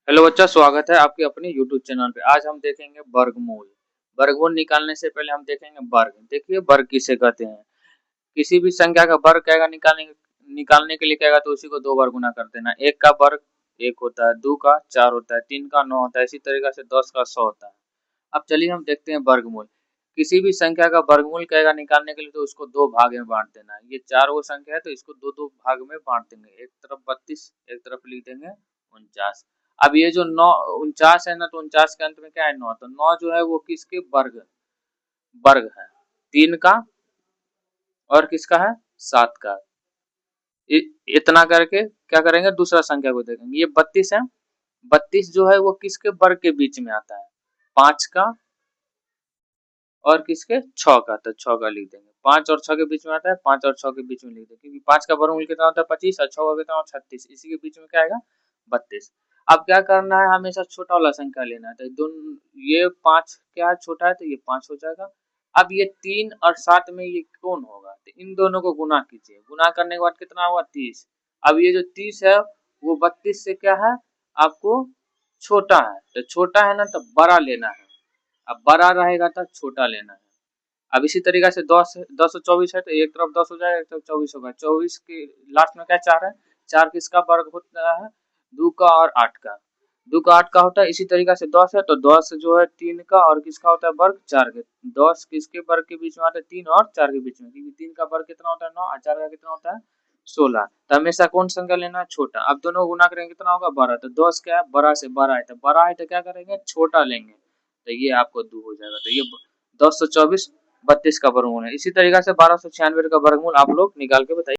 Hello बच्चा, स्वागत है आपके अपने यूट्यूब चैनल पे। आज हम देखेंगे वर्गमूल। वर्गमूल निकालने से पहले हम देखेंगे वर्ग। देखिए वर्ग किसे कहते हैं। किसी भी संख्या का वर्ग कहेगा निकालने के लिए कहेगा तो उसी को दो बार गुना कर देना। एक का वर्ग एक होता है, दो का चार होता है, तीन का नौ होता है, इसी तरीके से 10 का 100 होता है। अब चलिए हम देखते हैं वर्गमूल। किसी भी संख्या का वर्गमूल कहेगा निकालने के लिए तो उसको दो भाग में बांट देना है। ये चार वो संख्या है तो इसको दो दो भाग में बांट देंगे। एक तरफ 32, एक तरफ लिख देंगे 49। अब ये जो नौ 49 है ना, तो 49 के अंत में क्या है, नौ। तो नौ जो है वो किसके वर्ग वर्ग है, तीन का और किसका है, सात का। इतना करके क्या करेंगे, दूसरा संख्या को देखेंगे। ये 32 है, 32 जो है वो किसके वर्ग के बीच में आता है, पांच का और किसके, छह का। तो छह का लिख देंगे। पांच और छह के बीच में आता है, पांच और छह के बीच में लिख देंगे, क्योंकि पांच का वर्गमूल कितना होता है 25 और छह का कितना होता है 36। इसी के बीच में क्या आएगा, 32। अब क्या करना है, हमेशा छोटा वाला संख्या लेना है। तो दोनों, ये पांच क्या है, छोटा है तो ये पांच हो जाएगा। अब ये तीन और सात में ये कौन होगा, तो इन दोनों को गुना कीजिए। गुना करने के बाद कितना हुआ, 30। अब ये जो 30 है वो 32 से क्या है, आपको छोटा है। तो छोटा है ना, तो बड़ा लेना है। अब बड़ा रहेगा तो छोटा लेना है। अब इसी तरीके से 10 और 24 है, तो एक तरफ 10 हो जाएगा, एक तरफ 24 होगा। 24 के लास्ट में क्या, चार है। चार किसका वर्ग होता है, दो का और आठ का। दो का आठ का होता है। इसी तरीके से 10 है, तो 10 जो है तीन का और किसका होता है वर्ग, चार के। 10 किसके वर्ग के बीच में आता है, तीन और चार के बीच में, क्योंकि तीन का वर्ग कितना होता है 9 और चार का कितना होता है 16। तो हमेशा कौन संख्या लेना है, छोटा। अब दोनों गुना करेंगे कितना होगा, 12। तो 10 क्या है, बड़ा से बड़ा है, तो बड़ा है तो क्या करेंगे, छोटा लेंगे। तो ये आपको दो हो जाएगा। तो ये 1024 32 का वर्गमूल है। इसी तरीके से 1296 का वर्गमूल आप लोग निकाल के बताइए।